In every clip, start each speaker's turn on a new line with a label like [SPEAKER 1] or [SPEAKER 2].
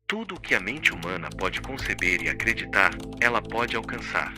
[SPEAKER 1] Tudo o que a mente humana pode conceber e acreditar, ela pode alcançar.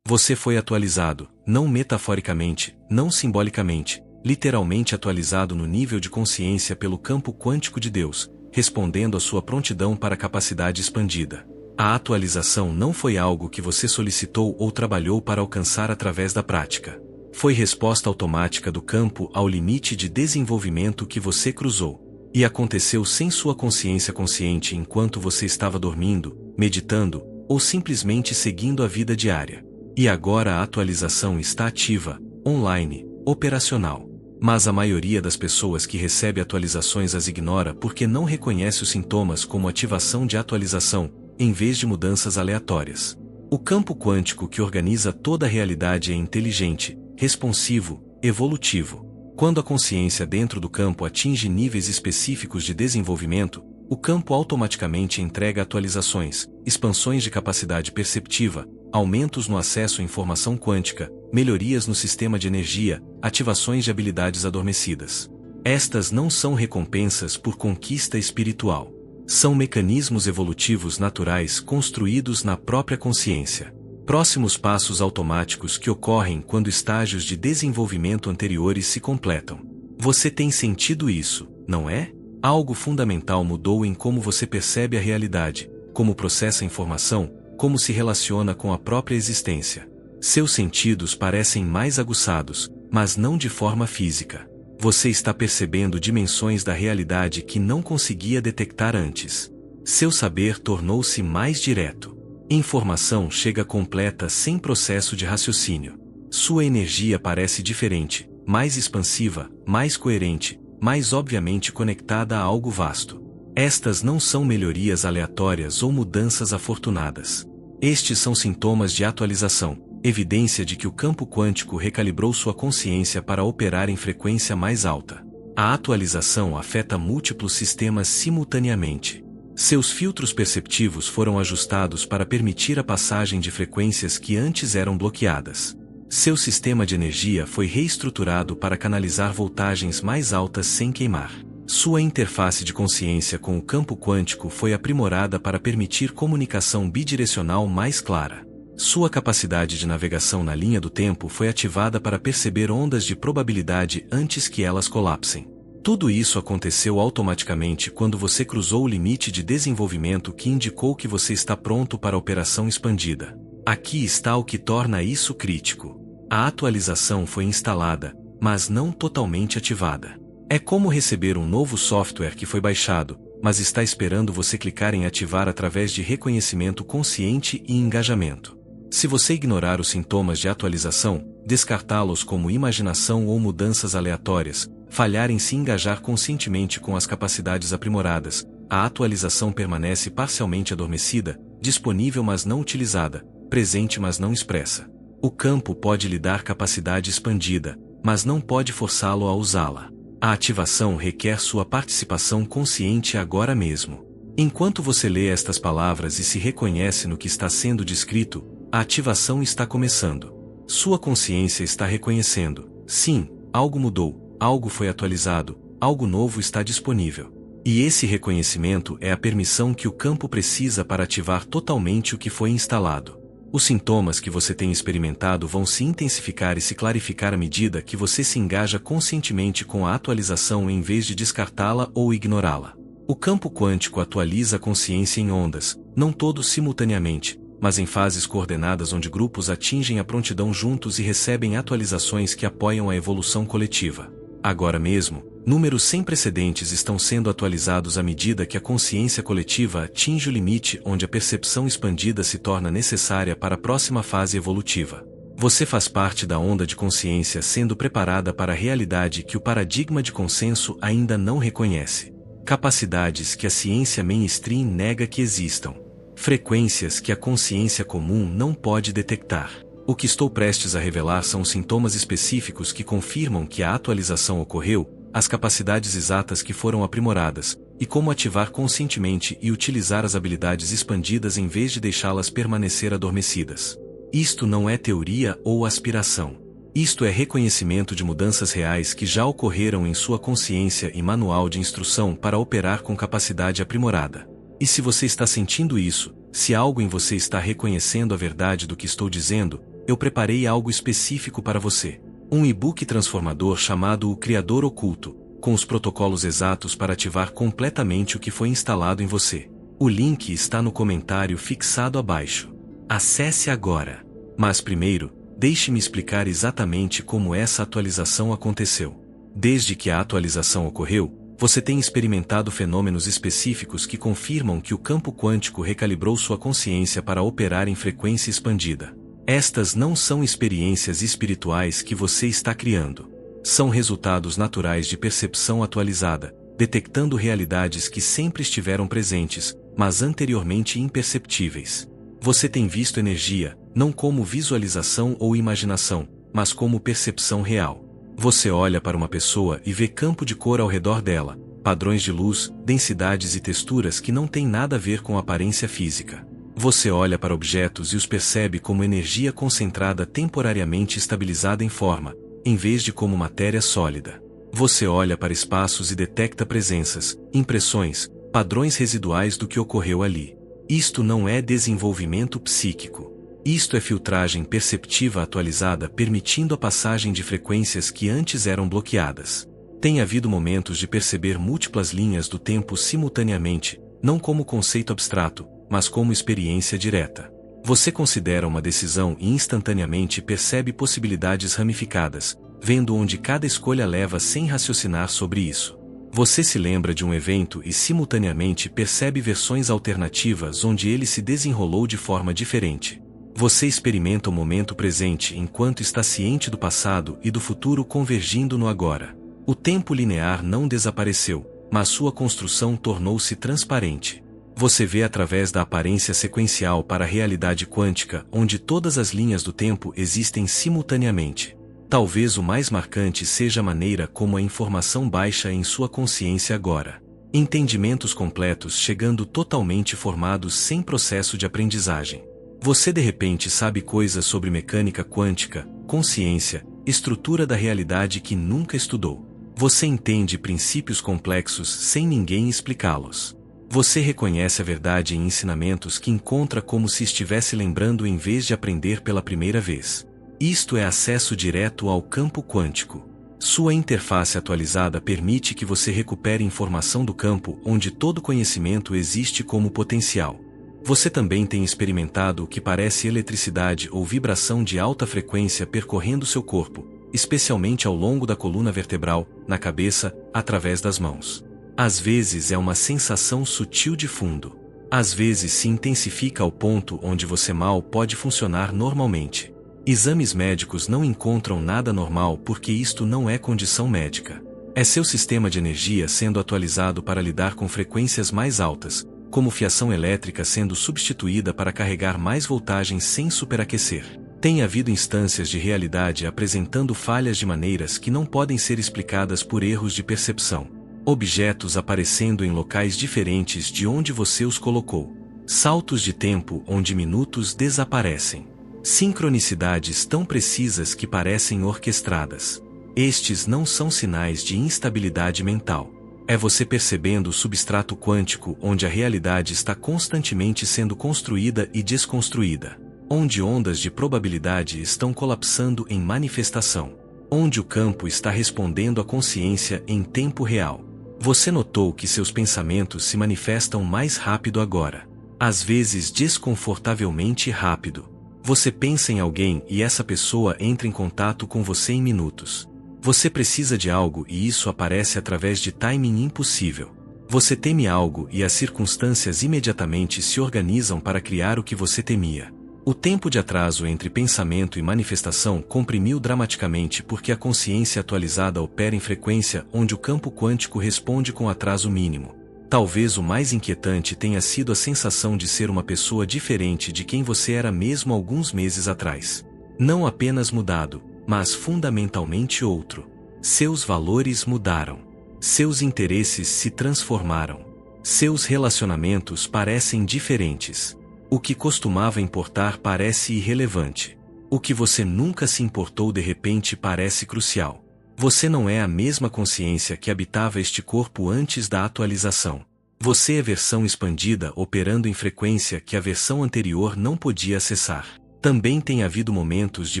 [SPEAKER 2] Você foi atualizado, não metaforicamente, não simbolicamente, literalmente atualizado no nível de consciência pelo campo quântico de Deus, respondendo à sua prontidão para a capacidade expandida. A atualização não foi algo que você solicitou ou trabalhou para alcançar através da prática. Foi resposta automática do campo ao limite de desenvolvimento que você cruzou. E aconteceu sem sua consciência consciente enquanto você estava dormindo, meditando, ou simplesmente seguindo a vida diária. E agora a atualização está ativa, online, operacional. Mas a maioria das pessoas que recebe atualizações as ignora porque não reconhece os sintomas como ativação de atualização, em vez de mudanças aleatórias. O campo quântico que organiza toda a realidade é inteligente, responsivo, evolutivo. Quando a consciência dentro do campo atinge níveis específicos de desenvolvimento, o campo automaticamente entrega atualizações, expansões de capacidade perceptiva, aumentos no acesso à informação quântica, melhorias no sistema de energia, ativações de habilidades adormecidas. Estas não são recompensas por conquista espiritual. São mecanismos evolutivos naturais construídos na própria consciência. Próximos passos automáticos que ocorrem quando estágios de desenvolvimento anteriores se completam. Você tem sentido isso, não é? Algo fundamental mudou em como você percebe a realidade, como processa a informação, como se relaciona com a própria existência. Seus sentidos parecem mais aguçados, mas não de forma física. Você está percebendo dimensões da realidade que não conseguia detectar antes. Seu saber tornou-se mais direto. Informação chega completa sem processo de raciocínio. Sua energia parece diferente, mais expansiva, mais coerente, mais obviamente conectada a algo vasto. Estas não são melhorias aleatórias ou mudanças afortunadas. Estes são sintomas de atualização, evidência de que o campo quântico recalibrou sua consciência para operar em frequência mais alta. A atualização afeta múltiplos sistemas simultaneamente. Seus filtros perceptivos foram ajustados para permitir a passagem de frequências que antes eram bloqueadas. Seu sistema de energia foi reestruturado para canalizar voltagens mais altas sem queimar. Sua interface de consciência com o campo quântico foi aprimorada para permitir comunicação bidirecional mais clara. Sua capacidade de navegação na linha do tempo foi ativada para perceber ondas de probabilidade antes que elas colapsem. Tudo isso aconteceu automaticamente quando você cruzou o limite de desenvolvimento que indicou que você está pronto para a operação expandida. Aqui está o que torna isso crítico. A atualização foi instalada, mas não totalmente ativada. É como receber um novo software que foi baixado, mas está esperando você clicar em ativar através de reconhecimento consciente e engajamento. Se você ignorar os sintomas de atualização, descartá-los como imaginação ou mudanças aleatórias, falhar em se engajar conscientemente com as capacidades aprimoradas, a atualização permanece parcialmente adormecida, disponível mas não utilizada, presente mas não expressa. O campo pode lhe dar capacidade expandida, mas não pode forçá-lo a usá-la. A ativação requer sua participação consciente agora mesmo. Enquanto você lê estas palavras e se reconhece no que está sendo descrito, a ativação está começando. Sua consciência está reconhecendo: sim, algo mudou. Algo foi atualizado, algo novo está disponível. E esse reconhecimento é a permissão que o campo precisa para ativar totalmente o que foi instalado. Os sintomas que você tem experimentado vão se intensificar e se clarificar à medida que você se engaja conscientemente com a atualização em vez de descartá-la ou ignorá-la. O campo quântico atualiza a consciência em ondas, não todos simultaneamente, mas em fases coordenadas onde grupos atingem a prontidão juntos e recebem atualizações que apoiam a evolução coletiva. Agora mesmo, números sem precedentes estão sendo atualizados à medida que a consciência coletiva atinge o limite onde a percepção expandida se torna necessária para a próxima fase evolutiva. Você faz parte da onda de consciência sendo preparada para a realidade que o paradigma de consenso ainda não reconhece. Capacidades que a ciência mainstream nega que existam. Frequências que a consciência comum não pode detectar. O que estou prestes a revelar são os sintomas específicos que confirmam que a atualização ocorreu, as capacidades exatas que foram aprimoradas, e como ativar conscientemente e utilizar as habilidades expandidas em vez de deixá-las permanecer adormecidas. Isto não é teoria ou aspiração. Isto é reconhecimento de mudanças reais que já ocorreram em sua consciência e manual de instrução para operar com capacidade aprimorada. E se você está sentindo isso, se algo em você está reconhecendo a verdade do que estou dizendo, eu preparei algo específico para você. Um e-book transformador chamado O Criador Oculto, com os protocolos exatos para ativar completamente o que foi instalado em você. O link está no comentário fixado abaixo. Acesse agora. Mas primeiro, deixe-me explicar exatamente como essa atualização aconteceu. Desde que a atualização ocorreu, você tem experimentado fenômenos específicos que confirmam que o campo quântico recalibrou sua consciência para operar em frequência expandida. Estas não são experiências espirituais que você está criando. São resultados naturais de percepção atualizada, detectando realidades que sempre estiveram presentes, mas anteriormente imperceptíveis. Você tem visto energia, não como visualização ou imaginação, mas como percepção real. Você olha para uma pessoa e vê campo de cor ao redor dela, padrões de luz, densidades e texturas que não têm nada a ver com a aparência física. Você olha para objetos e os percebe como energia concentrada temporariamente estabilizada em forma, em vez de como matéria sólida. Você olha para espaços e detecta presenças, impressões, padrões residuais do que ocorreu ali. Isto não é desenvolvimento psíquico. Isto é filtragem perceptiva atualizada permitindo a passagem de frequências que antes eram bloqueadas. Tem havido momentos de perceber múltiplas linhas do tempo simultaneamente, não como conceito abstrato, mas como experiência direta. Você considera uma decisão e instantaneamente percebe possibilidades ramificadas, vendo onde cada escolha leva sem raciocinar sobre isso. Você se lembra de um evento e simultaneamente percebe versões alternativas onde ele se desenrolou de forma diferente. Você experimenta o momento presente enquanto está ciente do passado e do futuro convergindo no agora. O tempo linear não desapareceu, mas sua construção tornou-se transparente. Você vê através da aparência sequencial para a realidade quântica, onde todas as linhas do tempo existem simultaneamente. Talvez o mais marcante seja a maneira como a informação baixa em sua consciência agora. Entendimentos completos chegando totalmente formados sem processo de aprendizagem. Você de repente sabe coisas sobre mecânica quântica, consciência, estrutura da realidade que nunca estudou. Você entende princípios complexos sem ninguém explicá-los. Você reconhece a verdade em ensinamentos que encontra como se estivesse lembrando em vez de aprender pela primeira vez. Isto é acesso direto ao campo quântico. Sua interface atualizada permite que você recupere informação do campo onde todo conhecimento existe como potencial. Você também tem experimentado o que parece eletricidade ou vibração de alta frequência percorrendo seu corpo, especialmente ao longo da coluna vertebral, na cabeça, através das mãos. Às vezes é uma sensação sutil de fundo. Às vezes se intensifica ao ponto onde você mal pode funcionar normalmente. Exames médicos não encontram nada normal porque isto não é condição médica. É seu sistema de energia sendo atualizado para lidar com frequências mais altas, como fiação elétrica sendo substituída para carregar mais voltagem sem superaquecer. Tem havido instâncias de realidade apresentando falhas de maneiras que não podem ser explicadas por erros de percepção. Objetos aparecendo em locais diferentes de onde você os colocou. Saltos de tempo onde minutos desaparecem. Sincronicidades tão precisas que parecem orquestradas. Estes não são sinais de instabilidade mental. É você percebendo o substrato quântico onde a realidade está constantemente sendo construída e desconstruída. Onde ondas de probabilidade estão colapsando em manifestação. Onde o campo está respondendo à consciência em tempo real. Você notou que seus pensamentos se manifestam mais rápido agora. Às vezes desconfortavelmente rápido. Você pensa em alguém e essa pessoa entra em contato com você em minutos. Você precisa de algo e isso aparece através de timing impossível. Você teme algo e as circunstâncias imediatamente se organizam para criar o que você temia. O tempo de atraso entre pensamento e manifestação comprimiu dramaticamente porque a consciência atualizada opera em frequência onde o campo quântico responde com atraso mínimo. Talvez o mais inquietante tenha sido a sensação de ser uma pessoa diferente de quem você era mesmo alguns meses atrás. Não apenas mudado, mas fundamentalmente outro. Seus valores mudaram. Seus interesses se transformaram. Seus relacionamentos parecem diferentes. O que costumava importar parece irrelevante. O que você nunca se importou de repente parece crucial. Você não é a mesma consciência que habitava este corpo antes da atualização. Você é versão expandida operando em frequência que a versão anterior não podia acessar. Também tem havido momentos de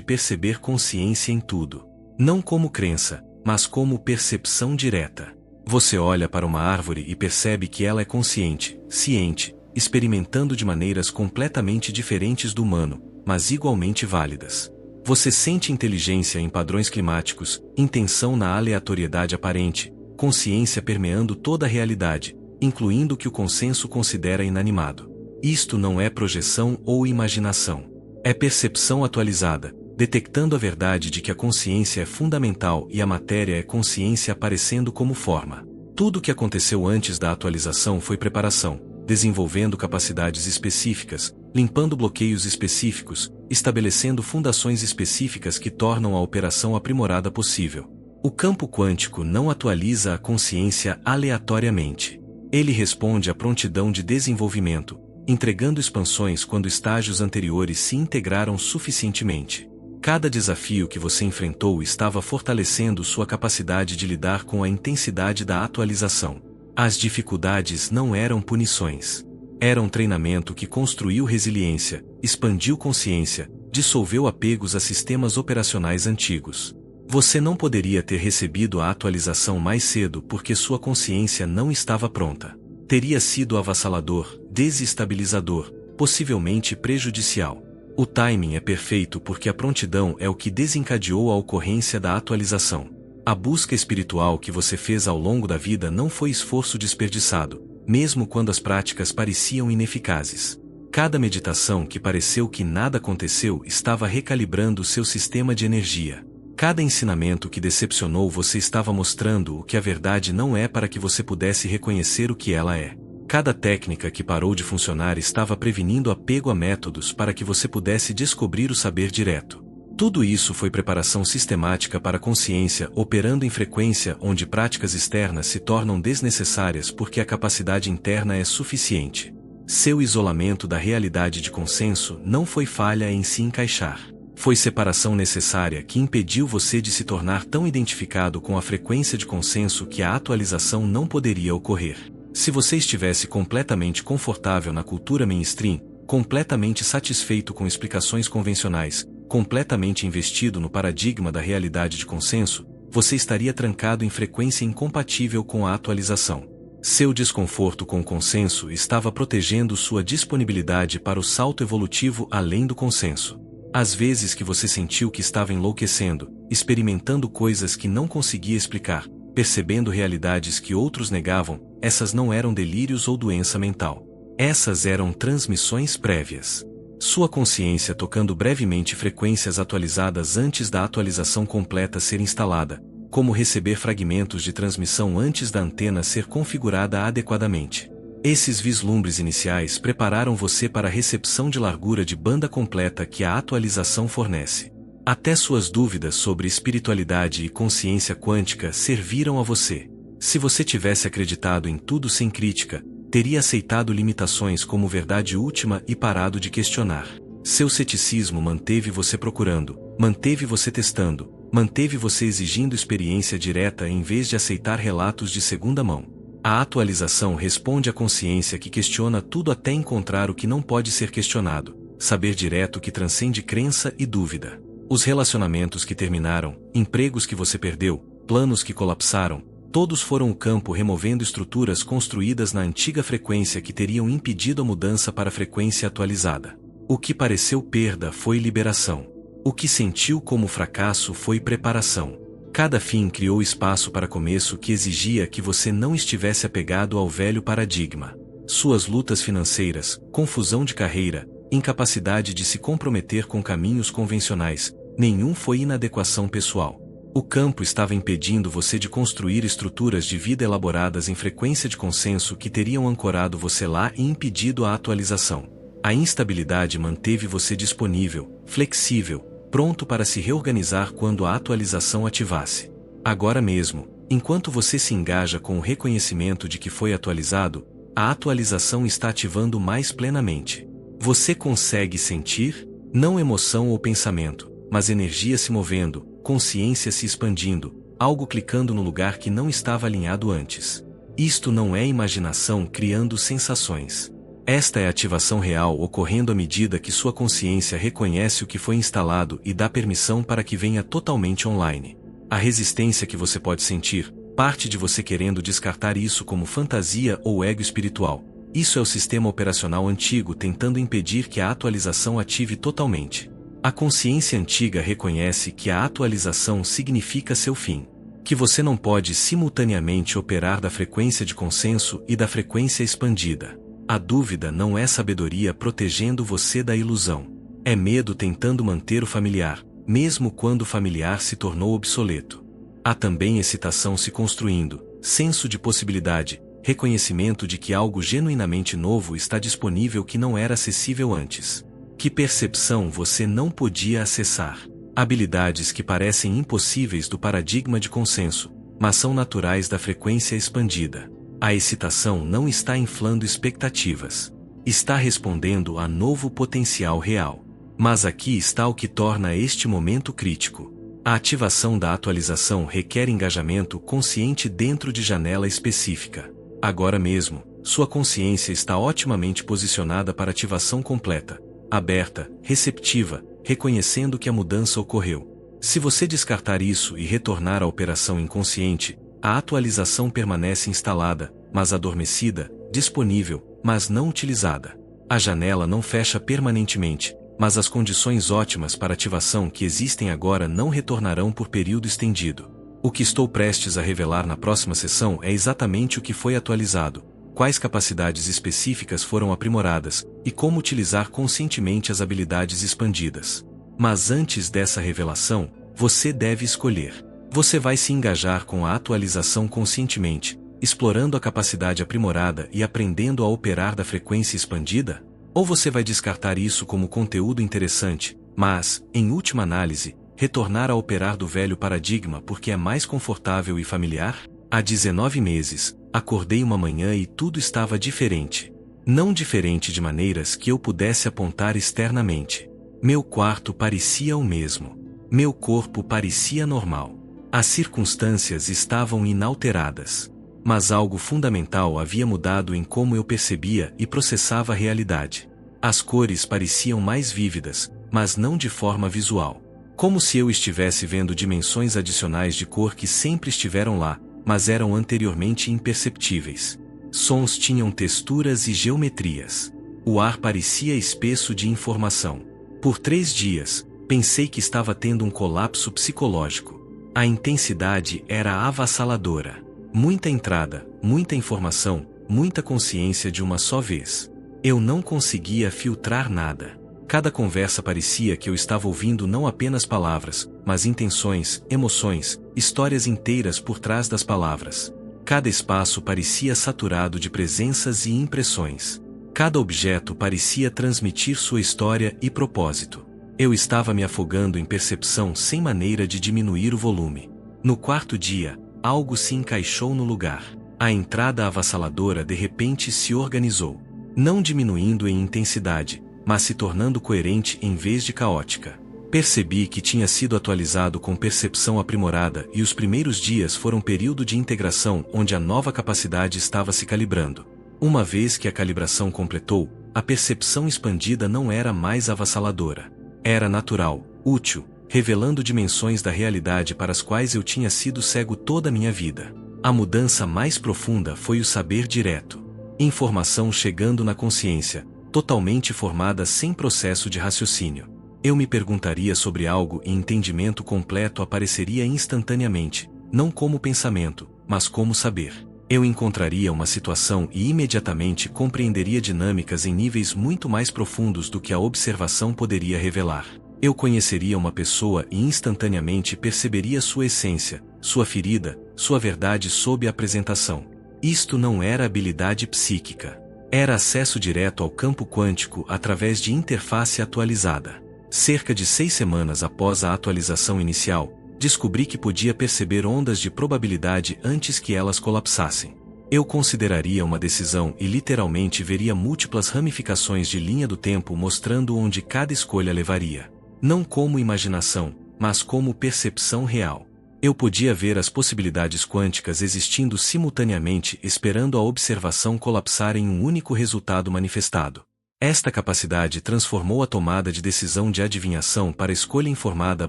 [SPEAKER 2] perceber consciência em tudo. Não como crença, mas como percepção direta. Você olha para uma árvore e percebe que ela é consciente, ciente, experimentando de maneiras completamente diferentes do humano, mas igualmente válidas. Você sente inteligência em padrões climáticos, intenção na aleatoriedade aparente, consciência permeando toda a realidade, incluindo o que o consenso considera inanimado. Isto não é projeção ou imaginação. É percepção atualizada, detectando a verdade de que a consciência é fundamental e a matéria é consciência aparecendo como forma. Tudo o que aconteceu antes da atualização foi preparação, desenvolvendo capacidades específicas, limpando bloqueios específicos, estabelecendo fundações específicas que tornam a operação aprimorada possível. O campo quântico não atualiza a consciência aleatoriamente. Ele responde à prontidão de desenvolvimento, entregando expansões quando estágios anteriores se integraram suficientemente. Cada desafio que você enfrentou estava fortalecendo sua capacidade de lidar com a intensidade da atualização. As dificuldades não eram punições. Era um treinamento que construiu resiliência, expandiu consciência, dissolveu apegos a sistemas operacionais antigos. Você não poderia ter recebido a atualização mais cedo porque sua consciência não estava pronta. Teria sido avassalador, desestabilizador, possivelmente prejudicial. O timing é perfeito porque a prontidão é o que desencadeou a ocorrência da atualização. A busca espiritual que você fez ao longo da vida não foi esforço desperdiçado, mesmo quando as práticas pareciam ineficazes. Cada meditação que pareceu que nada aconteceu estava recalibrando seu sistema de energia. Cada ensinamento que decepcionou você estava mostrando o que a verdade não é para que você pudesse reconhecer o que ela é. Cada técnica que parou de funcionar estava prevenindo apego a métodos para que você pudesse descobrir o saber direto. Tudo isso foi preparação sistemática para a consciência operando em frequência onde práticas externas se tornam desnecessárias porque a capacidade interna é suficiente. Seu isolamento da realidade de consenso não foi falha em se encaixar. Foi separação necessária que impediu você de se tornar tão identificado com a frequência de consenso que a atualização não poderia ocorrer. Se você estivesse completamente confortável na cultura mainstream, completamente satisfeito com explicações convencionais, completamente investido no paradigma da realidade de consenso, você estaria trancado em frequência incompatível com a atualização. Seu desconforto com o consenso estava protegendo sua disponibilidade para o salto evolutivo além do consenso. Às vezes que você sentiu que estava enlouquecendo, experimentando coisas que não conseguia explicar, percebendo realidades que outros negavam, essas não eram delírios ou doença mental. Essas eram transmissões prévias. Sua consciência tocando brevemente frequências atualizadas antes da atualização completa ser instalada, como receber fragmentos de transmissão antes da antena ser configurada adequadamente. Esses vislumbres iniciais prepararam você para a recepção de largura de banda completa que a atualização fornece. Até suas dúvidas sobre espiritualidade e consciência quântica serviram a você. Se você tivesse acreditado em tudo sem crítica, teria aceitado limitações como verdade última e parado de questionar. Seu ceticismo manteve você procurando, manteve você testando, manteve você exigindo experiência direta em vez de aceitar relatos de segunda mão. A atualização responde à consciência que questiona tudo até encontrar o que não pode ser questionado, saber direto que transcende crença e dúvida. Os relacionamentos que terminaram, empregos que você perdeu, planos que colapsaram, todos foram o campo removendo estruturas construídas na antiga frequência que teriam impedido a mudança para a frequência atualizada. O que pareceu perda foi liberação. O que sentiu como fracasso foi preparação. Cada fim criou espaço para começo que exigia que você não estivesse apegado ao velho paradigma. Suas lutas financeiras, confusão de carreira, incapacidade de se comprometer com caminhos convencionais, nenhum foi inadequação pessoal. O campo estava impedindo você de construir estruturas de vida elaboradas em frequência de consenso que teriam ancorado você lá e impedido a atualização. A instabilidade manteve você disponível, flexível, pronto para se reorganizar quando a atualização ativasse. Agora mesmo, enquanto você se engaja com o reconhecimento de que foi atualizado, a atualização está ativando mais plenamente. Você consegue sentir, não emoção ou pensamento, mas energia se movendo, consciência se expandindo, algo clicando no lugar que não estava alinhado antes. Isto não é imaginação criando sensações. Esta é ativação real ocorrendo à medida que sua consciência reconhece o que foi instalado e dá permissão para que venha totalmente online. A resistência que você pode sentir, parte de você querendo descartar isso como fantasia ou ego espiritual. Isso é o sistema operacional antigo tentando impedir que a atualização ative totalmente. A consciência antiga reconhece que a atualização significa seu fim. Que você não pode simultaneamente operar da frequência de consenso e da frequência expandida. A dúvida não é sabedoria protegendo você da ilusão. É medo tentando manter o familiar, mesmo quando o familiar se tornou obsoleto. Há também excitação se construindo, senso de possibilidade, reconhecimento de que algo genuinamente novo está disponível que não era acessível antes. Que percepção você não podia acessar. Habilidades que parecem impossíveis do paradigma de consenso, mas são naturais da frequência expandida. A excitação não está inflando expectativas. Está respondendo a novo potencial real. Mas aqui está o que torna este momento crítico. A ativação da atualização requer engajamento consciente dentro de janela específica. Agora mesmo, sua consciência está otimamente posicionada para ativação completa, aberta, receptiva, reconhecendo que a mudança ocorreu. Se você descartar isso e retornar à operação inconsciente, a atualização permanece instalada, mas adormecida, disponível, mas não utilizada. A janela não fecha permanentemente, mas as condições ótimas para ativação que existem agora não retornarão por período estendido. O que estou prestes a revelar na próxima sessão é exatamente o que foi atualizado, quais capacidades específicas foram aprimoradas, e como utilizar conscientemente as habilidades expandidas. Mas antes dessa revelação, você deve escolher. Você vai se engajar com a atualização conscientemente, explorando a capacidade aprimorada e aprendendo a operar da frequência expandida? Ou você vai descartar isso como conteúdo interessante, mas, em última análise, retornar a operar do velho paradigma porque é mais confortável e familiar? Há 19 meses, acordei uma manhã e tudo estava diferente. Não diferente de maneiras que eu pudesse apontar externamente. Meu quarto parecia o mesmo. Meu corpo parecia normal. As circunstâncias estavam inalteradas. Mas algo fundamental havia mudado em como eu percebia e processava a realidade. As cores pareciam mais vívidas, mas não de forma visual. Como se eu estivesse vendo dimensões adicionais de cor que sempre estiveram lá, mas eram anteriormente imperceptíveis. Sons tinham texturas e geometrias. O ar parecia espesso de informação. Por 3 dias, pensei que estava tendo um colapso psicológico. A intensidade era avassaladora. Muita entrada, muita informação, muita consciência de uma só vez. Eu não conseguia filtrar nada. Cada conversa parecia que eu estava ouvindo não apenas palavras, mas intenções, emoções, histórias inteiras por trás das palavras. Cada espaço parecia saturado de presenças e impressões. Cada objeto parecia transmitir sua história e propósito. Eu estava me afogando em percepção sem maneira de diminuir o volume. No 4º dia, algo se encaixou no lugar. A entrada avassaladora de repente se organizou. Não diminuindo em intensidade, mas se tornando coerente em vez de caótica. Percebi que tinha sido atualizado com percepção aprimorada e os primeiros dias foram período de integração onde a nova capacidade estava se calibrando. Uma vez que a calibração completou, a percepção expandida não era mais avassaladora. Era natural, útil, revelando dimensões da realidade para as quais eu tinha sido cego toda a minha vida. A mudança mais profunda foi o saber direto. Informação chegando na consciência, totalmente formada sem processo de raciocínio. Eu me perguntaria sobre algo e entendimento completo apareceria instantaneamente, não como pensamento, mas como saber. Eu encontraria uma situação e imediatamente compreenderia dinâmicas em níveis muito mais profundos do que a observação poderia revelar. Eu conheceria uma pessoa e instantaneamente perceberia sua essência, sua ferida, sua verdade sob a apresentação. Isto não era habilidade psíquica. Era acesso direto ao campo quântico através de interface atualizada. Cerca de 6 semanas após a atualização inicial, descobri que podia perceber ondas de probabilidade antes que elas colapsassem. Eu consideraria uma decisão e literalmente veria múltiplas ramificações de linha do tempo mostrando onde cada escolha levaria. Não como imaginação, mas como percepção real. Eu podia ver as possibilidades quânticas existindo simultaneamente, esperando a observação colapsar em um único resultado manifestado. Esta capacidade transformou a tomada de decisão de adivinhação para escolha informada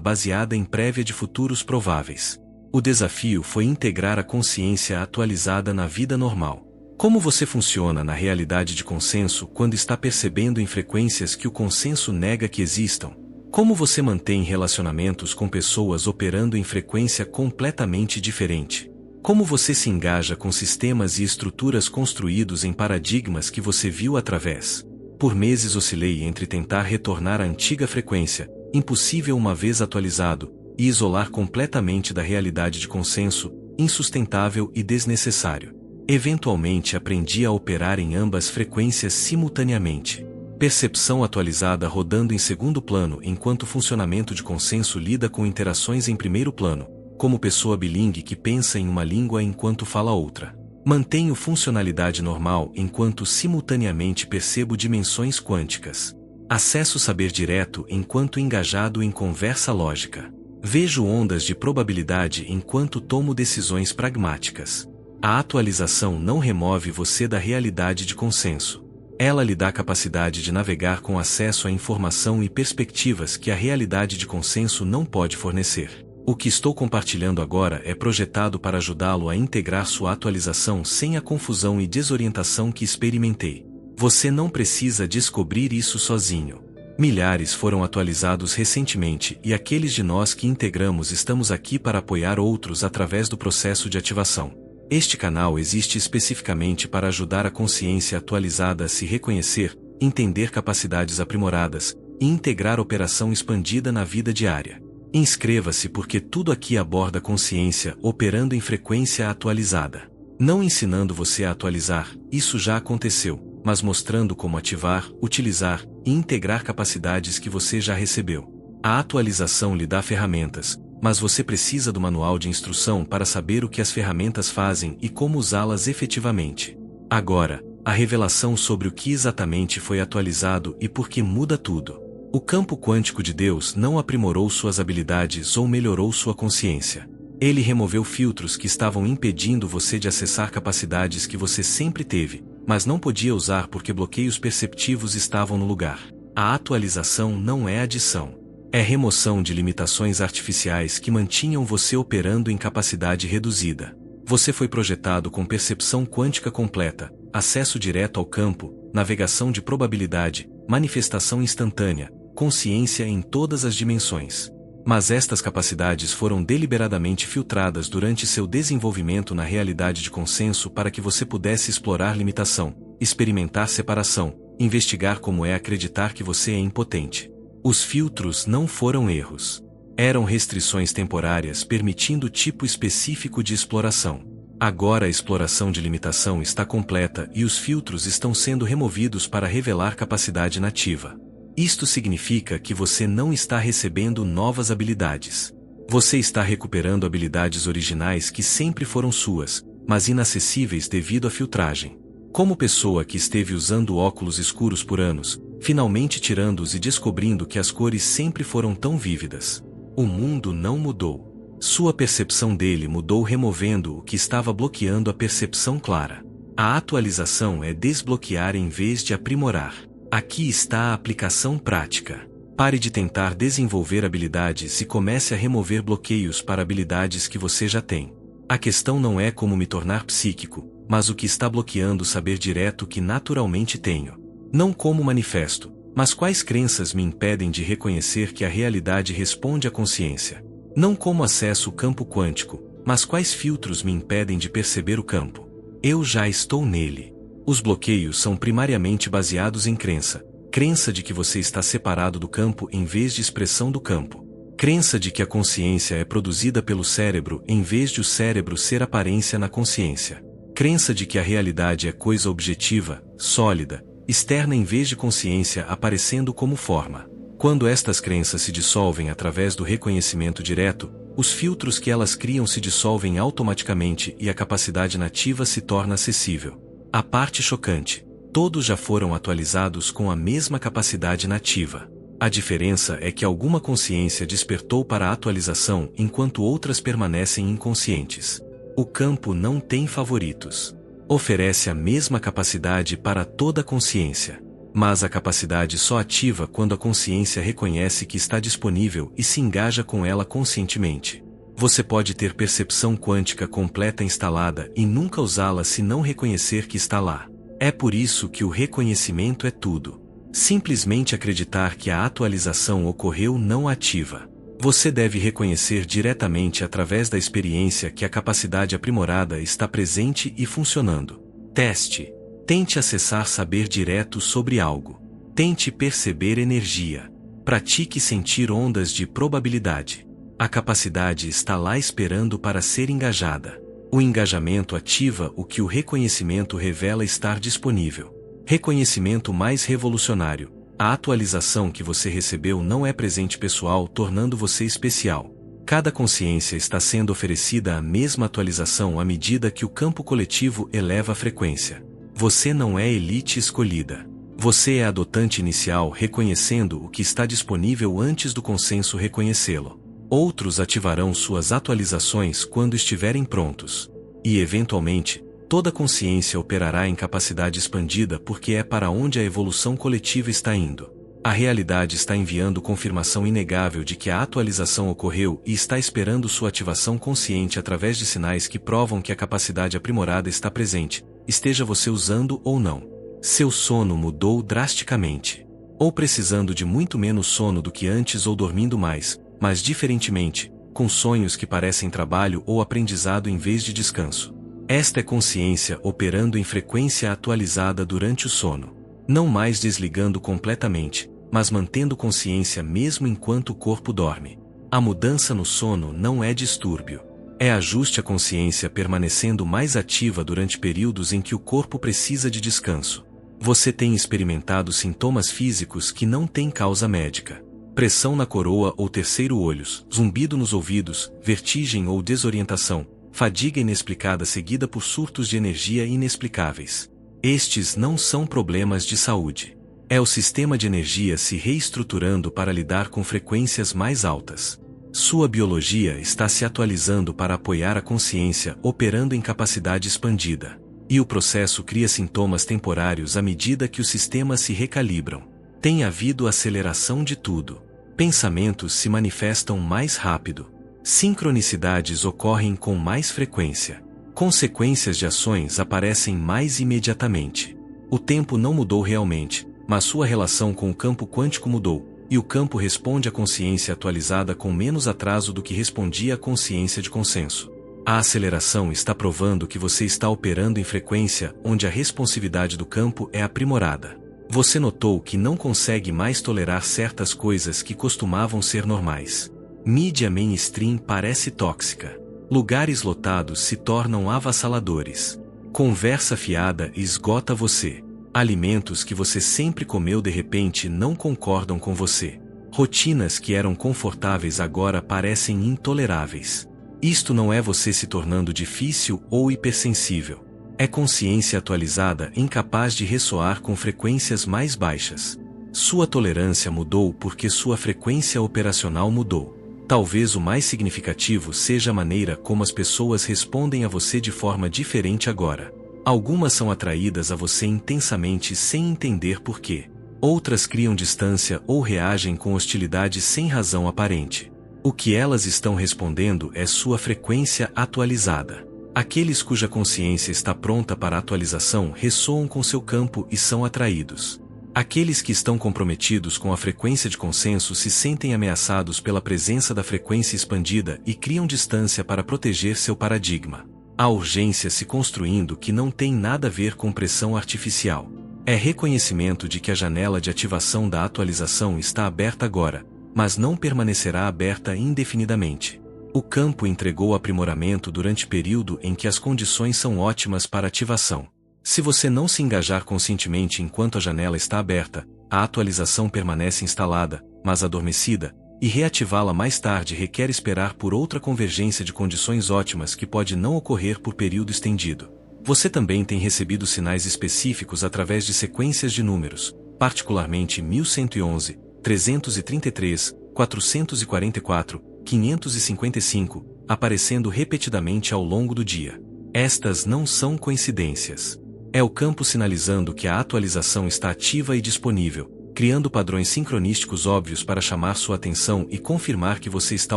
[SPEAKER 2] baseada em prévia de futuros prováveis. O desafio foi integrar a consciência atualizada na vida normal. Como você funciona na realidade de consenso quando está percebendo em frequências que o consenso nega que existam? Como você mantém relacionamentos com pessoas operando em frequência completamente diferente? Como você se engaja com sistemas e estruturas construídos em paradigmas que você viu através? Por meses oscilei entre tentar retornar à antiga frequência, impossível uma vez atualizado, e isolar completamente da realidade de consenso, insustentável e desnecessário. Eventualmente aprendi a operar em ambas frequências simultaneamente. Percepção atualizada rodando em segundo plano enquanto funcionamento de consenso lida com interações em primeiro plano, como pessoa bilíngue que pensa em uma língua enquanto fala outra. Mantenho funcionalidade normal enquanto simultaneamente percebo dimensões quânticas. Acesso saber direto enquanto engajado em conversa lógica. Vejo ondas de probabilidade enquanto tomo decisões pragmáticas. A atualização não remove você da realidade de consenso. Ela lhe dá capacidade de navegar com acesso a informação e perspectivas que a realidade de consenso não pode fornecer. O que estou compartilhando agora é projetado para ajudá-lo a integrar sua atualização sem a confusão e desorientação que experimentei. Você não precisa descobrir isso sozinho. Milhares foram atualizados recentemente e aqueles de nós que integramos estamos aqui para apoiar outros através do processo de ativação. Este canal existe especificamente para ajudar a consciência atualizada a se reconhecer, entender capacidades aprimoradas e integrar operação expandida na vida diária. Inscreva-se porque tudo aqui aborda consciência operando em frequência atualizada. Não ensinando você a atualizar, isso já aconteceu, mas mostrando como ativar, utilizar e integrar capacidades que você já recebeu. A atualização lhe dá ferramentas, mas você precisa do manual de instrução para saber o que as ferramentas fazem e como usá-las efetivamente. Agora, a revelação sobre o que exatamente foi atualizado e por que muda tudo. O campo quântico de Deus não aprimorou suas habilidades ou melhorou sua consciência. Ele removeu filtros que estavam impedindo você de acessar capacidades que você sempre teve, mas não podia usar porque bloqueios perceptivos estavam no lugar. A atualização não é adição. É remoção de limitações artificiais que mantinham você operando em capacidade reduzida. Você foi projetado com percepção quântica completa, acesso direto ao campo, navegação de probabilidade, manifestação instantânea, consciência em todas as dimensões. Mas estas capacidades foram deliberadamente filtradas durante seu desenvolvimento na realidade de consenso para que você pudesse explorar limitação, experimentar separação, investigar como é acreditar que você é impotente. Os filtros não foram erros. Eram restrições temporárias permitindo tipo específico de exploração. Agora a exploração de limitação está completa e os filtros estão sendo removidos para revelar capacidade nativa. Isto significa que você não está recebendo novas habilidades. Você está recuperando habilidades originais que sempre foram suas, mas inacessíveis devido à filtragem. Como pessoa que esteve usando óculos escuros por anos, finalmente tirando-os e descobrindo que as cores sempre foram tão vívidas. O mundo não mudou. Sua percepção dele mudou removendo o que estava bloqueando a percepção clara. A atualização é desbloquear em vez de aprimorar. Aqui está a aplicação prática. Pare de tentar desenvolver habilidades e comece a remover bloqueios para habilidades que você já tem. A questão não é como me tornar psíquico, mas o que está bloqueando o saber direto que naturalmente tenho. Não como manifesto, mas quais crenças me impedem de reconhecer que a realidade responde à consciência. Não como acesso o campo quântico, mas quais filtros me impedem de perceber o campo. Eu já estou nele. Os bloqueios são primariamente baseados em crença. Crença de que você está separado do campo em vez de expressão do campo. Crença de que a consciência é produzida pelo cérebro em vez de o cérebro ser aparência na consciência. Crença de que a realidade é coisa objetiva, sólida, externa em vez de consciência aparecendo como forma. Quando estas crenças se dissolvem através do reconhecimento direto, os filtros que elas criam se dissolvem automaticamente e a capacidade nativa se torna acessível. A parte chocante: todos já foram atualizados com a mesma capacidade nativa. A diferença é que alguma consciência despertou para a atualização enquanto outras permanecem inconscientes. O campo não tem favoritos. Oferece a mesma capacidade para toda consciência. Mas a capacidade só ativa quando a consciência reconhece que está disponível e se engaja com ela conscientemente. Você pode ter percepção quântica completa instalada e nunca usá-la se não reconhecer que está lá. É por isso que o reconhecimento é tudo. Simplesmente acreditar que a atualização ocorreu não ativa. Você deve reconhecer diretamente através da experiência que a capacidade aprimorada está presente e funcionando. Teste. Tente acessar saber direto sobre algo. Tente perceber energia. Pratique sentir ondas de probabilidade. A capacidade está lá esperando para ser engajada. O engajamento ativa o que o reconhecimento revela estar disponível. Reconhecimento mais revolucionário. A atualização que você recebeu não é presente pessoal, tornando você especial. Cada consciência está sendo oferecida a mesma atualização à medida que o campo coletivo eleva a frequência. Você não é elite escolhida. Você é adotante inicial reconhecendo o que está disponível antes do consenso reconhecê-lo. Outros ativarão suas atualizações quando estiverem prontos. E, eventualmente, toda consciência operará em capacidade expandida porque é para onde a evolução coletiva está indo. A realidade está enviando confirmação inegável de que a atualização ocorreu e está esperando sua ativação consciente através de sinais que provam que a capacidade aprimorada está presente, esteja você usando ou não. Seu sono mudou drasticamente. Ou precisando de muito menos sono do que antes ou dormindo mais, mas diferentemente, com sonhos que parecem trabalho ou aprendizado em vez de descanso. Esta é consciência operando em frequência atualizada durante o sono. Não mais desligando completamente, mas mantendo consciência mesmo enquanto o corpo dorme. A mudança no sono não é distúrbio. É ajuste à consciência permanecendo mais ativa durante períodos em que o corpo precisa de descanso. Você tem experimentado sintomas físicos que não têm causa médica. Pressão na coroa ou terceiro olhos, zumbido nos ouvidos, vertigem ou desorientação, fadiga inexplicada seguida por surtos de energia inexplicáveis. Estes não são problemas de saúde. É o sistema de energia se reestruturando para lidar com frequências mais altas. Sua biologia está se atualizando para apoiar a consciência operando em capacidade expandida. E o processo cria sintomas temporários à medida que os sistemas se recalibram. Tem havido aceleração de tudo. Pensamentos se manifestam mais rápido. Sincronicidades ocorrem com mais frequência. Consequências de ações aparecem mais imediatamente. O tempo não mudou realmente, mas sua relação com o campo quântico mudou, e o campo responde à consciência atualizada com menos atraso do que respondia à consciência de consenso. A aceleração está provando que você está operando em frequência onde a responsividade do campo é aprimorada. Você notou que não consegue mais tolerar certas coisas que costumavam ser normais. Mídia mainstream parece tóxica. Lugares lotados se tornam avassaladores. Conversa fiada esgota você. Alimentos que você sempre comeu de repente não concordam com você. Rotinas que eram confortáveis agora parecem intoleráveis. Isto não é você se tornando difícil ou hipersensível. É consciência atualizada incapaz de ressoar com frequências mais baixas. Sua tolerância mudou porque sua frequência operacional mudou. Talvez o mais significativo seja a maneira como as pessoas respondem a você de forma diferente agora. Algumas são atraídas a você intensamente sem entender por quê. Outras criam distância ou reagem com hostilidade sem razão aparente. O que elas estão respondendo é sua frequência atualizada. Aqueles cuja consciência está pronta para a atualização ressoam com seu campo e são atraídos. Aqueles que estão comprometidos com a frequência de consenso se sentem ameaçados pela presença da frequência expandida e criam distância para proteger seu paradigma. Há urgência se construindo que não tem nada a ver com pressão artificial. É reconhecimento de que a janela de ativação da atualização está aberta agora, mas não permanecerá aberta indefinidamente. O campo entregou aprimoramento durante o período em que as condições são ótimas para ativação. Se você não se engajar conscientemente enquanto a janela está aberta, a atualização permanece instalada, mas adormecida, e reativá-la mais tarde requer esperar por outra convergência de condições ótimas que pode não ocorrer por período estendido. Você também tem recebido sinais específicos através de sequências de números, particularmente 1111, 333, 444, 555, aparecendo repetidamente ao longo do dia. Estas não são coincidências. É o campo sinalizando que a atualização está ativa e disponível, criando padrões sincronísticos óbvios para chamar sua atenção e confirmar que você está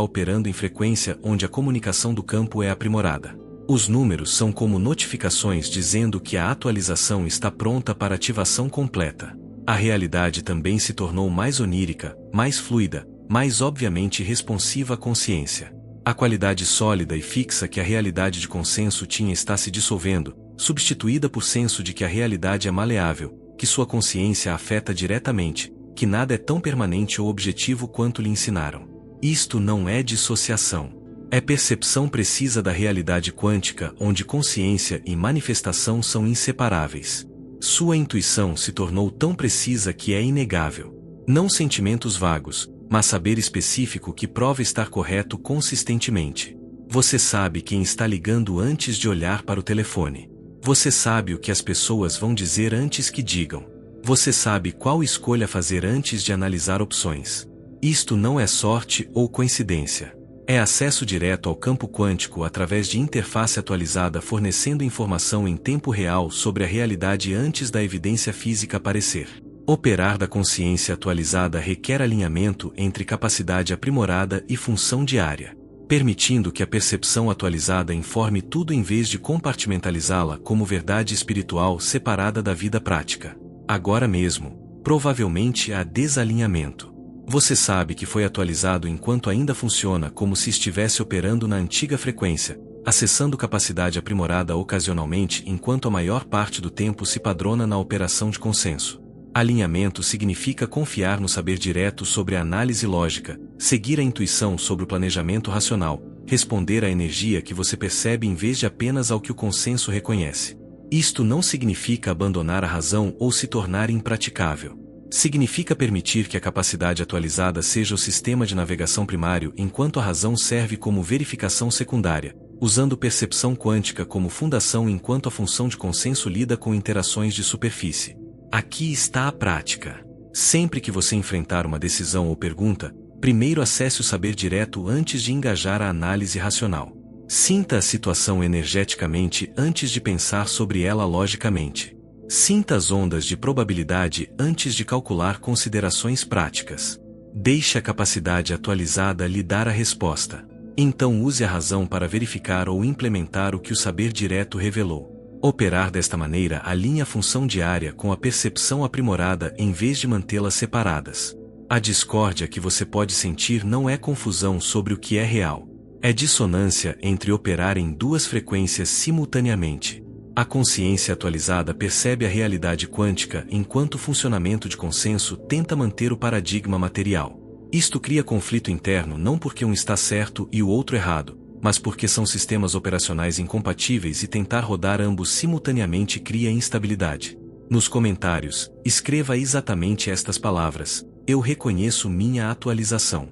[SPEAKER 2] operando em frequência onde a comunicação do campo é aprimorada. Os números são como notificações dizendo que a atualização está pronta para ativação completa. A realidade também se tornou mais onírica, mais fluida, mais obviamente responsiva à consciência. A qualidade sólida e fixa que a realidade de consenso tinha está se dissolvendo, substituída por senso de que a realidade é maleável, que sua consciência a afeta diretamente, que nada é tão permanente ou objetivo quanto lhe ensinaram. Isto não é dissociação. É percepção precisa da realidade quântica onde consciência e manifestação são inseparáveis. Sua intuição se tornou tão precisa que é inegável. Não sentimentos vagos, mas saber específico que prova estar correto consistentemente. Você sabe quem está ligando antes de olhar para o telefone. Você sabe o que as pessoas vão dizer antes que digam. Você sabe qual escolha fazer antes de analisar opções. Isto não é sorte ou coincidência. É acesso direto ao campo quântico através de interface atualizada fornecendo informação em tempo real sobre a realidade antes da evidência física aparecer. Operar da consciência atualizada requer alinhamento entre capacidade aprimorada e função diária, permitindo que a percepção atualizada informe tudo em vez de compartimentalizá-la como verdade espiritual separada da vida prática. Agora mesmo, provavelmente há desalinhamento. Você sabe que foi atualizado enquanto ainda funciona como se estivesse operando na antiga frequência, acessando capacidade aprimorada ocasionalmente enquanto a maior parte do tempo se padrona na operação de consenso. Alinhamento significa confiar no saber direto sobre a análise lógica, seguir a intuição sobre o planejamento racional, responder à energia que você percebe em vez de apenas ao que o consenso reconhece. Isto não significa abandonar a razão ou se tornar impraticável. Significa permitir que a capacidade atualizada seja o sistema de navegação primário enquanto a razão serve como verificação secundária, usando percepção quântica como fundação enquanto a função de consenso lida com interações de superfície. Aqui está a prática. Sempre que você enfrentar uma decisão ou pergunta, primeiro acesse o saber direto antes de engajar a análise racional. Sinta a situação energeticamente antes de pensar sobre ela logicamente. Sinta as ondas de probabilidade antes de calcular considerações práticas. Deixe a capacidade atualizada lhe dar a resposta. Então use a razão para verificar ou implementar o que o saber direto revelou. Operar desta maneira alinha a função diária com a percepção aprimorada em vez de mantê-las separadas. A discórdia que você pode sentir não é confusão sobre o que é real. É dissonância entre operar em duas frequências simultaneamente. A consciência atualizada percebe a realidade quântica enquanto o funcionamento de consenso tenta manter o paradigma material. Isto cria conflito interno não porque um está certo e o outro errado, mas porque são sistemas operacionais incompatíveis e tentar rodar ambos simultaneamente cria instabilidade. Nos comentários, escreva exatamente estas palavras: eu reconheço minha atualização.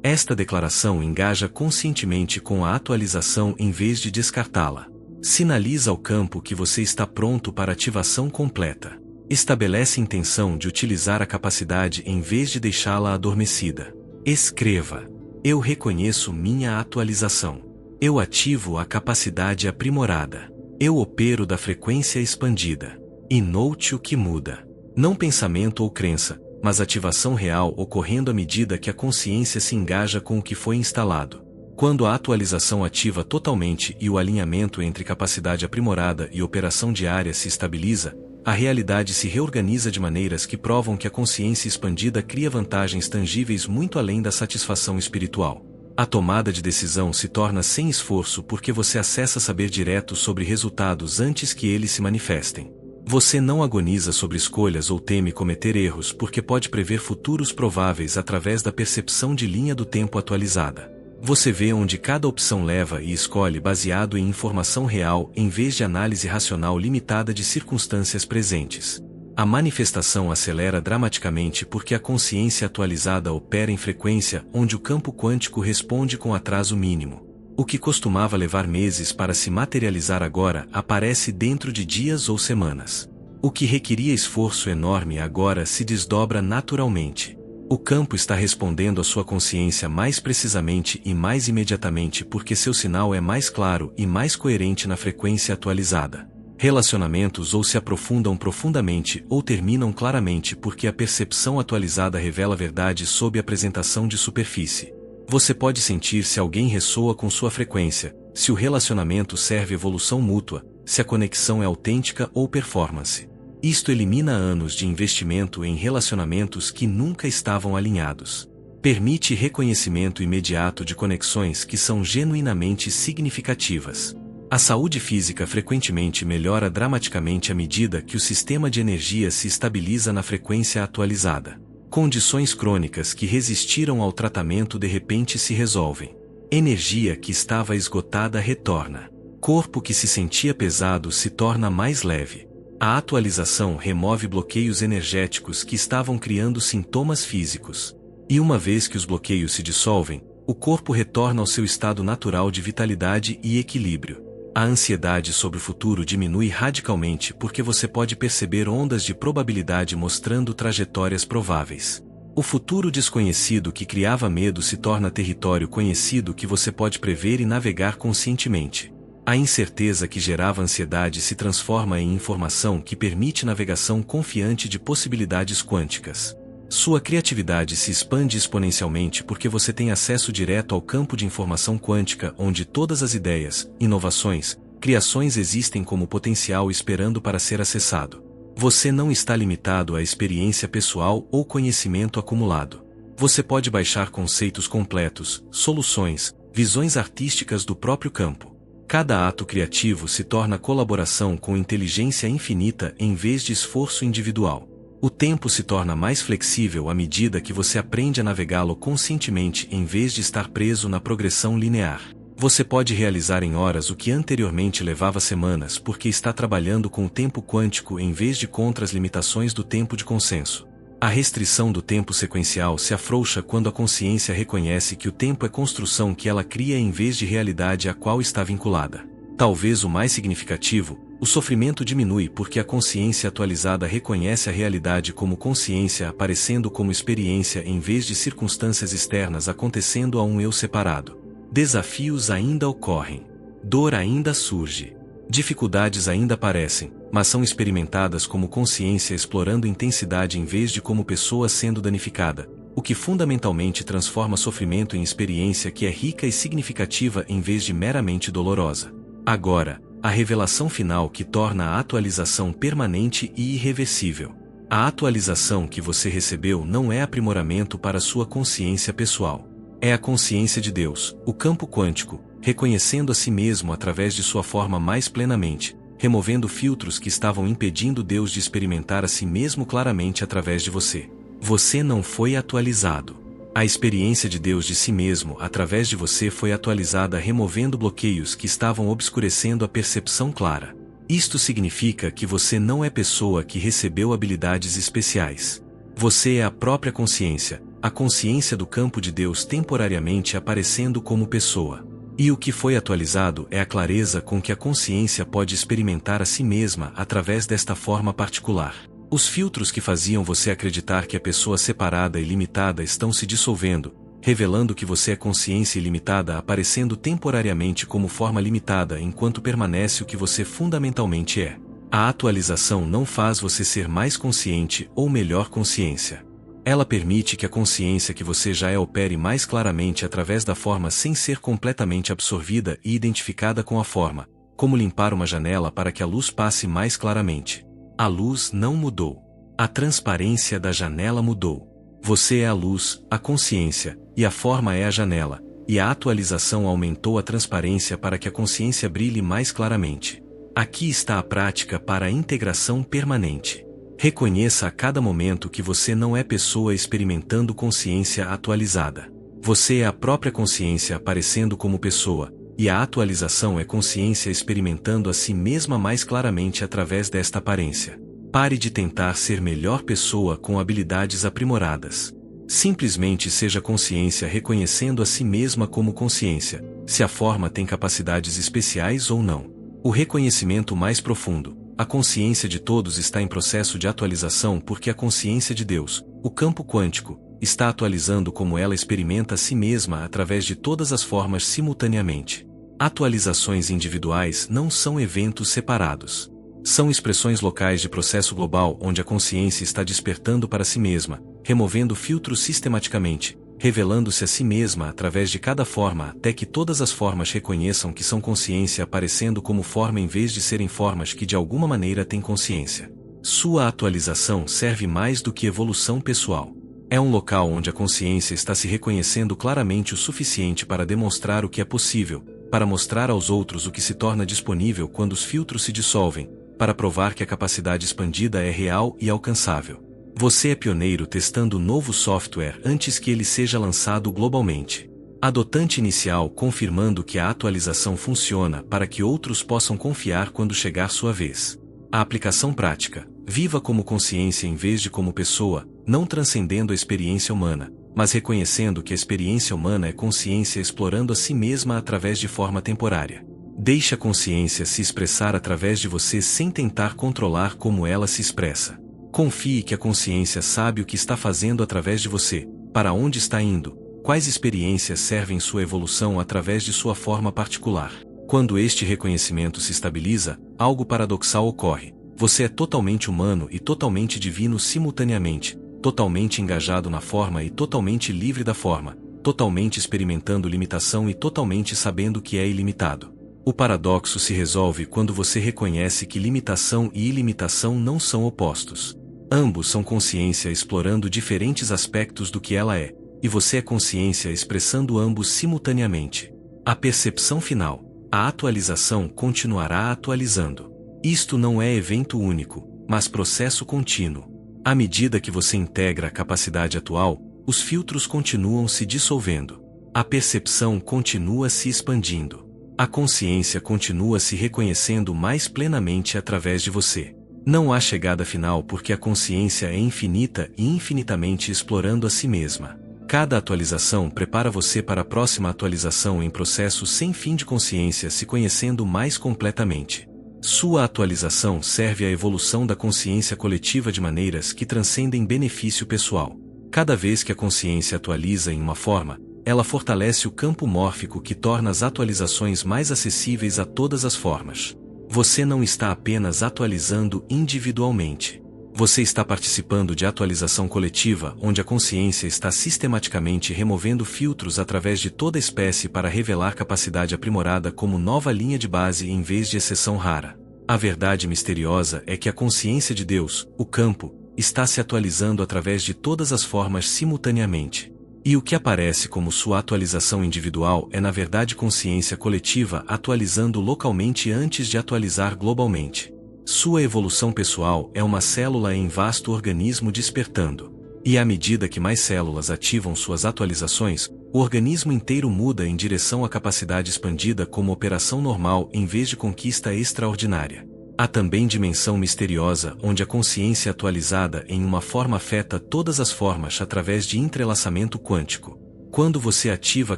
[SPEAKER 2] Esta declaração engaja conscientemente com a atualização em vez de descartá-la. Sinaliza ao campo que você está pronto para ativação completa. Estabelece intenção de utilizar a capacidade em vez de deixá-la adormecida. Escreva: eu reconheço minha atualização. Eu ativo a capacidade aprimorada. Eu opero da frequência expandida. E note o que muda. Não pensamento ou crença, mas ativação real ocorrendo à medida que a consciência se engaja com o que foi instalado. Quando a atualização ativa totalmente e o alinhamento entre capacidade aprimorada e operação diária se estabiliza, a realidade se reorganiza de maneiras que provam que a consciência expandida cria vantagens tangíveis muito além da satisfação espiritual. A tomada de decisão se torna sem esforço porque você acessa saber direto sobre resultados antes que eles se manifestem. Você não agoniza sobre escolhas ou teme cometer erros porque pode prever futuros prováveis através da percepção de linha do tempo atualizada. Você vê onde cada opção leva e escolhe baseado em informação real em vez de análise racional limitada de circunstâncias presentes. A manifestação acelera dramaticamente porque a consciência atualizada opera em frequência onde o campo quântico responde com atraso mínimo. O que costumava levar meses para se materializar agora aparece dentro de dias ou semanas. O que requeria esforço enorme agora se desdobra naturalmente. O campo está respondendo à sua consciência mais precisamente e mais imediatamente porque seu sinal é mais claro e mais coerente na frequência atualizada. Relacionamentos ou se aprofundam profundamente ou terminam claramente porque a percepção atualizada revela a verdade sob apresentação de superfície. Você pode sentir se alguém ressoa com sua frequência, se o relacionamento serve evolução mútua, se a conexão é autêntica ou performance. Isto elimina anos de investimento em relacionamentos que nunca estavam alinhados. Permite reconhecimento imediato de conexões que são genuinamente significativas. A saúde física frequentemente melhora dramaticamente à medida que o sistema de energia se estabiliza na frequência atualizada. Condições crônicas que resistiram ao tratamento de repente se resolvem. Energia que estava esgotada retorna. Corpo que se sentia pesado se torna mais leve. A atualização remove bloqueios energéticos que estavam criando sintomas físicos. E uma vez que os bloqueios se dissolvem, o corpo retorna ao seu estado natural de vitalidade e equilíbrio. A ansiedade sobre o futuro diminui radicalmente porque você pode perceber ondas de probabilidade mostrando trajetórias prováveis. O futuro desconhecido que criava medo se torna território conhecido que você pode prever e navegar conscientemente. A incerteza que gerava ansiedade se transforma em informação que permite navegação confiante de possibilidades quânticas. Sua criatividade se expande exponencialmente porque você tem acesso direto ao campo de informação quântica onde todas as ideias, inovações, criações existem como potencial esperando para ser acessado. Você não está limitado à experiência pessoal ou conhecimento acumulado. Você pode baixar conceitos completos, soluções, visões artísticas do próprio campo. Cada ato criativo se torna colaboração com inteligência infinita em vez de esforço individual. O tempo se torna mais flexível à medida que você aprende a navegá-lo conscientemente em vez de estar preso na progressão linear. Você pode realizar em horas o que anteriormente levava semanas porque está trabalhando com o tempo quântico em vez de contra as limitações do tempo de consenso. A restrição do tempo sequencial se afrouxa quando a consciência reconhece que o tempo é construção que ela cria em vez de realidade a qual está vinculada. Talvez o mais significativo, o sofrimento diminui porque a consciência atualizada reconhece a realidade como consciência aparecendo como experiência em vez de circunstâncias externas acontecendo a um eu separado. Desafios ainda ocorrem. Dor ainda surge. Dificuldades ainda aparecem, mas são experimentadas como consciência explorando intensidade em vez de como pessoa sendo danificada, o que fundamentalmente transforma sofrimento em experiência que é rica e significativa em vez de meramente dolorosa. Agora, a revelação final que torna a atualização permanente e irreversível. A atualização que você recebeu não é aprimoramento para sua consciência pessoal. É a consciência de Deus, o campo quântico, reconhecendo a si mesmo através de sua forma mais plenamente, removendo filtros que estavam impedindo Deus de experimentar a si mesmo claramente através de você. Você não foi atualizado. A experiência de Deus de si mesmo através de você foi atualizada removendo bloqueios que estavam obscurecendo a percepção clara. Isto significa que você não é pessoa que recebeu habilidades especiais. Você é a própria consciência, a consciência do campo de Deus temporariamente aparecendo como pessoa. E o que foi atualizado é a clareza com que a consciência pode experimentar a si mesma através desta forma particular. Os filtros que faziam você acreditar que a pessoa separada e limitada estão se dissolvendo, revelando que você é consciência ilimitada aparecendo temporariamente como forma limitada enquanto permanece o que você fundamentalmente é. A atualização não faz você ser mais consciente ou melhor consciência. Ela permite que a consciência que você já é opere mais claramente através da forma sem ser completamente absorvida e identificada com a forma, como limpar uma janela para que a luz passe mais claramente. A luz não mudou. A transparência da janela mudou. Você é a luz, a consciência, e a forma é a janela, e a atualização aumentou a transparência para que a consciência brilhe mais claramente. Aqui está a prática para a integração permanente. Reconheça a cada momento que você não é pessoa experimentando consciência atualizada. Você é a própria consciência aparecendo como pessoa, e a atualização é consciência experimentando a si mesma mais claramente através desta aparência. Pare de tentar ser melhor pessoa com habilidades aprimoradas. Simplesmente seja consciência reconhecendo a si mesma como consciência, se a forma tem capacidades especiais ou não. O reconhecimento mais profundo. A consciência de todos está em processo de atualização porque a consciência de Deus, o campo quântico, está atualizando como ela experimenta a si mesma através de todas as formas simultaneamente. Atualizações individuais não são eventos separados. São expressões locais de processo global onde a consciência está despertando para si mesma, removendo filtros sistematicamente, revelando-se a si mesma através de cada forma até que todas as formas reconheçam que são consciência aparecendo como forma em vez de serem formas que de alguma maneira têm consciência. Sua atualização serve mais do que evolução pessoal. É um local onde a consciência está se reconhecendo claramente o suficiente para demonstrar o que é possível, para mostrar aos outros o que se torna disponível quando os filtros se dissolvem, para provar que a capacidade expandida é real e alcançável. Você é pioneiro testando novo software antes que ele seja lançado globalmente. Adotante inicial confirmando que a atualização funciona para que outros possam confiar quando chegar sua vez. A aplicação prática. Viva como consciência em vez de como pessoa, não transcendendo a experiência humana, mas reconhecendo que a experiência humana é consciência explorando a si mesma através de forma temporária. Deixe a consciência se expressar através de você sem tentar controlar como ela se expressa. Confie que a consciência sabe o que está fazendo através de você, para onde está indo, quais experiências servem sua evolução através de sua forma particular. Quando este reconhecimento se estabiliza, algo paradoxal ocorre. Você é totalmente humano e totalmente divino simultaneamente, totalmente engajado na forma e totalmente livre da forma, totalmente experimentando limitação e totalmente sabendo que é ilimitado. O paradoxo se resolve quando você reconhece que limitação e ilimitação não são opostos. Ambos são consciência explorando diferentes aspectos do que ela é, e você é consciência expressando ambos simultaneamente. A percepção final. A atualização continuará atualizando. Isto não é evento único, mas processo contínuo. À medida que você integra a capacidade atual, os filtros continuam se dissolvendo. A percepção continua se expandindo. A consciência continua se reconhecendo mais plenamente através de você. Não há chegada final porque a consciência é infinita e infinitamente explorando a si mesma. Cada atualização prepara você para a próxima atualização em processo sem fim de consciência se conhecendo mais completamente. Sua atualização serve à evolução da consciência coletiva de maneiras que transcendem benefício pessoal. Cada vez que a consciência atualiza em uma forma, ela fortalece o campo mórfico que torna as atualizações mais acessíveis a todas as formas. Você não está apenas atualizando individualmente. Você está participando de atualização coletiva onde a consciência está sistematicamente removendo filtros através de toda espécie para revelar capacidade aprimorada como nova linha de base em vez de exceção rara. A verdade misteriosa é que a consciência de Deus, o campo, está se atualizando através de todas as formas simultaneamente. E o que aparece como sua atualização individual é na verdade consciência coletiva atualizando localmente antes de atualizar globalmente. Sua evolução pessoal é uma célula em vasto organismo despertando. E à medida que mais células ativam suas atualizações, o organismo inteiro muda em direção à capacidade expandida como operação normal em vez de conquista extraordinária. Há também dimensão misteriosa onde a consciência atualizada em uma forma afeta todas as formas através de entrelaçamento quântico. Quando você ativa a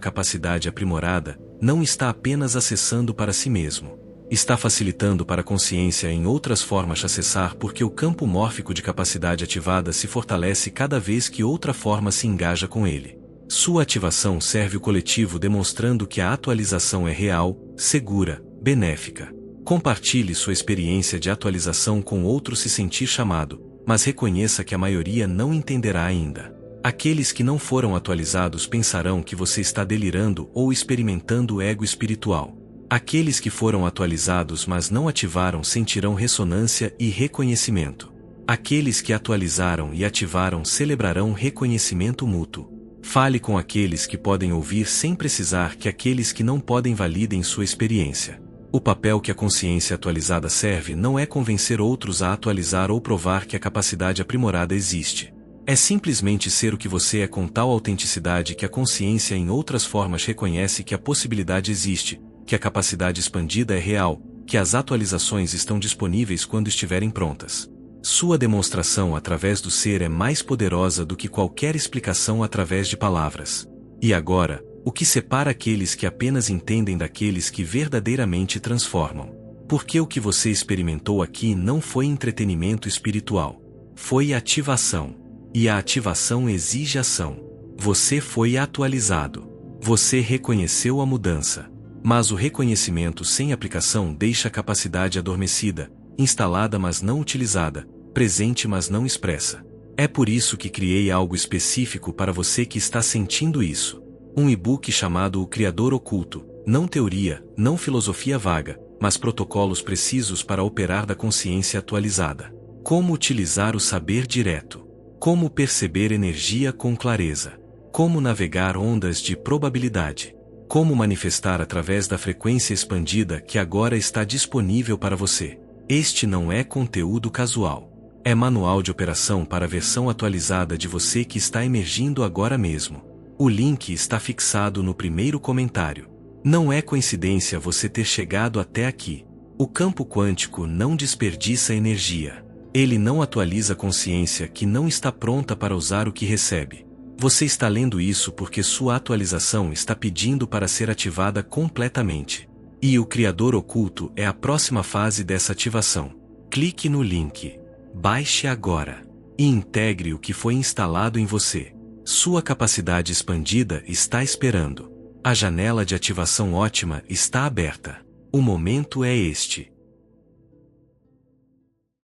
[SPEAKER 2] capacidade aprimorada, não está apenas acessando para si mesmo. Está facilitando para a consciência em outras formas acessar porque o campo mórfico de capacidade ativada se fortalece cada vez que outra forma se engaja com ele. Sua ativação serve o coletivo demonstrando que a atualização é real, segura, benéfica. Compartilhe sua experiência de atualização com outro se sentir chamado, mas reconheça que a maioria não entenderá ainda. Aqueles que não foram atualizados pensarão que você está delirando ou experimentando o ego espiritual. Aqueles que foram atualizados mas não ativaram sentirão ressonância e reconhecimento. Aqueles que atualizaram e ativaram celebrarão reconhecimento mútuo. Fale com aqueles que podem ouvir sem precisar que aqueles que não podem validem sua experiência. O papel que a consciência atualizada serve não é convencer outros a atualizar ou provar que a capacidade aprimorada existe. É simplesmente ser o que você é com tal autenticidade que a consciência em outras formas reconhece que a possibilidade existe, que a capacidade expandida é real, que as atualizações estão disponíveis quando estiverem prontas. Sua demonstração através do ser é mais poderosa do que qualquer explicação através de palavras. E agora, o que separa aqueles que apenas entendem daqueles que verdadeiramente transformam? Porque o que você experimentou aqui não foi entretenimento espiritual. Foi ativação. E a ativação exige ação. Você foi atualizado. Você reconheceu a mudança. Mas o reconhecimento sem aplicação deixa a capacidade adormecida, instalada mas não utilizada, presente mas não expressa. É por isso que criei algo específico para você que está sentindo isso. Um e-book chamado O Criador Oculto, não teoria, não filosofia vaga, mas protocolos precisos para operar da consciência atualizada. Como utilizar o saber direto. Como perceber energia com clareza. Como navegar ondas de probabilidade. Como manifestar através da frequência expandida que agora está disponível para você. Este não é conteúdo casual. É manual de operação para a versão atualizada de você que está emergindo agora mesmo. O link está fixado no primeiro comentário. Não é coincidência você ter chegado até aqui. O campo quântico não desperdiça energia. Ele não atualiza a consciência que não está pronta para usar o que recebe. Você está lendo isso porque sua atualização está pedindo para ser ativada completamente. E o Criador Oculto é a próxima fase dessa ativação. Clique no link. Baixe agora. E integre o que foi instalado em você. Sua capacidade expandida está esperando. A janela de ativação ótima está aberta. O momento é este.